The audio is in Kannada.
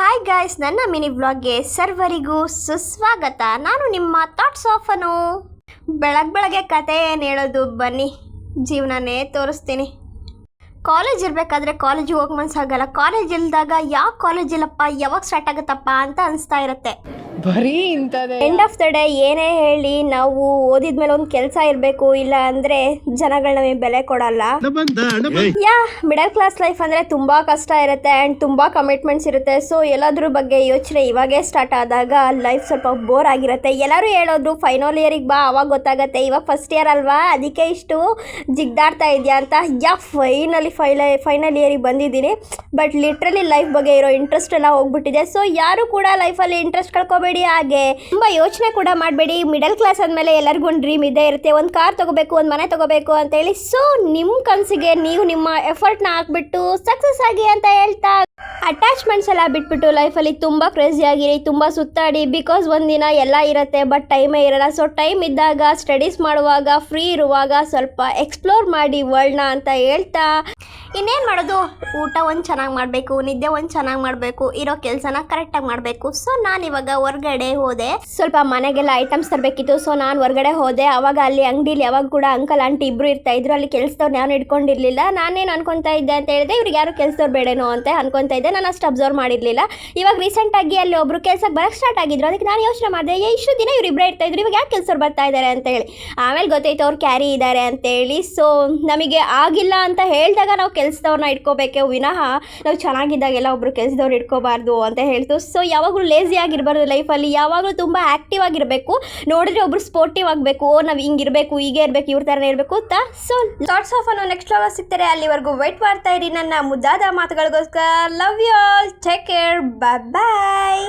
ಹಾಯ್ ಗಾಯ್ಸ್, ನನ್ನ ಮಿನಿ ವ್ಲಾಗ್ಗೆ ಸರ್ವರಿಗೂ ಸುಸ್ವಾಗತ. ನಾನು ನಿಮ್ಮ ಥಾಟ್ಸ್ ಆಫ್ ಅನು. ಬೆಳಗ್ಗೆ ಕತೆ ಏನು ಹೇಳೋದು, ಬನ್ನಿ ಜೀವನನೇ ತೋರಿಸ್ತೀನಿ. ಕಾಲೇಜ್ ಇರಬೇಕಾದ್ರೆ ಕಾಲೇಜಿಗೆ ಹೋಗಿ ಮನ್ಸಾಗಲ್ಲ. ಕಾಲೇಜ್ ಇಲ್ದಾಗ ಯಾವ ಕಾಲೇಜ್ ಇಲ್ಲಪ್ಪ, ಯಾವಾಗ ಸ್ಟಾರ್ಟ್ ಆಗುತ್ತಪ್ಪ ಅಂತ ಅನಿಸ್ತಾ ಇರುತ್ತೆ. ಬರೀ ಇಂಥದ್ದೇ. ಎಂಡ್ ಆಫ್ ದ ಡೇ ಏನೇ ಹೇಳಿ ನಾವು ಓದಿದ್ಮೇಲೆ ಒಂದು ಕೆಲಸ ಇರಬೇಕು, ಇಲ್ಲ ಅಂದರೆ ಜನಗಳು ನಮಗೆ ಬೆಲೆ ಕೊಡಲ್ಲ. ಮಿಡಲ್ ಕ್ಲಾಸ್ ಲೈಫ್ ಅಂದರೆ ತುಂಬ ಕಷ್ಟ ಇರುತ್ತೆ ಆ್ಯಂಡ್ ತುಂಬ ಕಮಿಟ್ಮೆಂಟ್ಸ್ ಇರುತ್ತೆ. ಸೊ ಎಲ್ಲದ್ರ ಬಗ್ಗೆ ಯೋಚನೆ ಇವಾಗೇ ಸ್ಟಾರ್ಟ್ ಆದಾಗ ಲೈಫ್ ಸ್ವಲ್ಪ ಬೋರ್ ಆಗಿರುತ್ತೆ. ಎಲ್ಲರೂ ಹೇಳೋದು ಫೈನಲ್ ಇಯರಿಗೆ ಬಾ, ಅವಾಗ ಗೊತ್ತಾಗುತ್ತೆ. ಇವಾಗ ಫಸ್ಟ್ ಇಯರ್ ಅಲ್ವಾ, ಅದಕ್ಕೆ ಇಷ್ಟು ಜಿಗ್ದಾಡ್ತಾ ಇದೆಯಾ ಅಂತ. ಫೈನಲ್ ಇಯರಿಗೆ ಬಂದಿದ್ದೀನಿ. ಬಟ್ ಲಿಟ್ರಲಿ ಲೈಫ್ ಬಗ್ಗೆ ಇರೋ ಇಂಟ್ರೆಸ್ಟ್ ಎಲ್ಲ ಹೋಗ್ಬಿಟ್ಟಿದೆ. ಸೊ ಯಾರು ಕೂಡ ಲೈಫಲ್ಲಿ ಇಂಟ್ರೆಸ್ಟ್ ಕಳ್ಕೊಬೇಡಿ. ಹಾಗೆ ತುಂಬ ಯೋಚನೆ ಕೂಡ ಮಾಡಬೇಡಿ. ಮಿಡಲ್ ಕ್ಲಾಸ್ ಆದಮೇಲೆ ಎಲ್ಲರಿಗೂ ಒಂದು ಡ್ರೀಮ್ ಇದ್ದೇ ಇರುತ್ತೆ. ಒಂದು ಕಾರ್ ತೊಗೋಬೇಕು, ಒಂದು ಮನೆ ತೊಗೋಬೇಕು ಅಂತ ಹೇಳಿ. ಸೊ ನಿಮ್ಮ ಕನಸಿಗೆ ನೀವು ನಿಮ್ಮ ಎಫರ್ಟ್ನ ಹಾಕ್ಬಿಟ್ಟು ಸಕ್ಸಸ್ ಆಗಿ ಅಂತ ಹೇಳ್ತಾ, ಅಟ್ಯಾಚ್ಮೆಂಟ್ಸ್ ಎಲ್ಲ ಬಿಟ್ಬಿಟ್ಟು ಲೈಫಲ್ಲಿ ತುಂಬ ಕ್ರೇಜಿ ಆಗಿರಿ, ತುಂಬ ಸುತ್ತಾಡಿ. ಬಿಕಾಸ್ ಒಂದಿನ ಎಲ್ಲ ಇರುತ್ತೆ, ಬಟ್ ಟೈಮೇ ಇರೋಲ್ಲ. ಸೊ ಟೈಮ್ ಇದ್ದಾಗ, ಸ್ಟಡೀಸ್ ಮಾಡುವಾಗ, ಫ್ರೀ ಇರುವಾಗ ಸ್ವಲ್ಪ ಎಕ್ಸ್ಪ್ಲೋರ್ ಮಾಡಿ ವರ್ಲ್ಡ್ನ ಅಂತ ಹೇಳ್ತಾ, ಇನ್ನೇನು ಮಾಡೋದು, ಊಟ ಒಂದು ಚೆನ್ನಾಗಿ ಮಾಡಬೇಕು, ನಿದ್ದೆ ಒಂದು ಚೆನ್ನಾಗಿ ಮಾಡಬೇಕು, ಇರೋ ಕೆಲಸನ ಕರೆಕ್ಟಾಗಿ ಮಾಡಬೇಕು. ಸೊ ನಾನು ಇವಾಗ ಹೊರಗಡೆ ಹೋದೆ. ಸ್ವಲ್ಪ ಮನೆಗೆಲ್ಲ ಐಟಮ್ಸ್ ತರಬೇಕಿತ್ತು. ಸೊ ನಾನು ಹೊರಗಡೆ ಹೋದೆ. ಅವಾಗ ಅಲ್ಲಿ ಅಂಗಡಿಲಿ ಯಾವಾಗ ಕೂಡ ಅಂಕಲ್ ಆಂಟಿ ಇಬ್ಬರು ಇರ್ತಾಯಿದ್ರು. ಅಲ್ಲಿ ಕೆಲಸದವ್ರು ನಾನು ಇಟ್ಕೊಂಡಿರಲಿಲ್ಲ. ನಾನೇನು ಅನ್ಕೊತಾ ಇದ್ದೆ ಅಂತ ಹೇಳಿದೆ, ಇವ್ರಿಗೆ ಯಾರು ಕೆಲಸದವ್ರು ಬೇಡೇನೋ ಅಂತ ಅನ್ಕೊತಾ ಇದ್ದೆ. ನಾನು ಅಷ್ಟು ಅಬ್ಸರ್ವ್ ಮಾಡಿರಲಿಲ್ಲ. ಇವಾಗ ರೀಸೆಂಟಾಗಿ ಅಲ್ಲಿ ಒಬ್ಬರು ಕೆಲಸಕ್ಕೆ ಬರೋಕ್ಕೆ ಸ್ಟಾರ್ಟ್ ಆಗಿದ್ರು. ಅದಕ್ಕೆ ನಾನು ಯೋಚನೆ ಮಾಡಿದೆ, ಇಷ್ಟು ದಿನ ಇವ್ರು ಇಬ್ಬರೇ ಇರ್ತಾಯಿದ್ರು, ಇವಾಗ ಯಾಕೆ ಕೆಲಸವ್ರು ಬರ್ತಾ ಇದ್ದಾರೆ ಅಂತ ಹೇಳಿ. ಆಮೇಲೆ ಗೊತ್ತಾಯ್ತು ಅವ್ರು ಕ್ಯಾರಿ ಇದ್ದಾರೆ ಅಂತೇಳಿ. ಸೊ ನಮಗೆ ಆಗಿಲ್ಲ ಅಂತ ಹೇಳಿದಾಗ ನಾವು ಕೆಲಸದವ್ರನ್ನ ಇಟ್ಕೋಬೇಕೆ ವಿನಃ ನಾವು ಚೆನ್ನಾಗಿದ್ದಾಗೆಲ್ಲ ಒಬ್ಬರು ಕೆಲಸದವ್ರು ಇಟ್ಕೋಬಾರ್ದು ಅಂತ ಹೇಳ್ತು. ಸೊ ಯಾವಾಗಲೂ ಲೇಸಿ ಆಗಿರಬಾರ್ದು ಲೈಫಲ್ಲಿ. ಯಾವಾಗಲೂ ತುಂಬ ಆ್ಯಕ್ಟಿವ್ ಆಗಿರಬೇಕು. ನೋಡಿದ್ರೆ ಒಬ್ರು ಸ್ಪೋರ್ಟಿವ್ ಆಗಬೇಕು. ನಾವು ಹಿಂಗಿರಬೇಕು, ಹೀಗೆ ಇರಬೇಕು, ಇವ್ರ ಥರನೇ ಇರಬೇಕು ಅಂತ. ಸೊ ಥಾಟ್ಸ್ ಆಫ್ ಅನ್ನು ನೆಕ್ಸ್ಟ್ ವ್ಲಾಗ್ ಸಿಗ್ತಾರೆ. ಅಲ್ಲಿವರೆಗೂ ವೆಯ್ಟ್ ಮಾಡ್ತಾ ಇರಿ ನನ್ನ ಮುದ್ದಾದ ಮಾತುಗಳಿಗೋಸ್ಕರ. Love you all, take care, bye bye.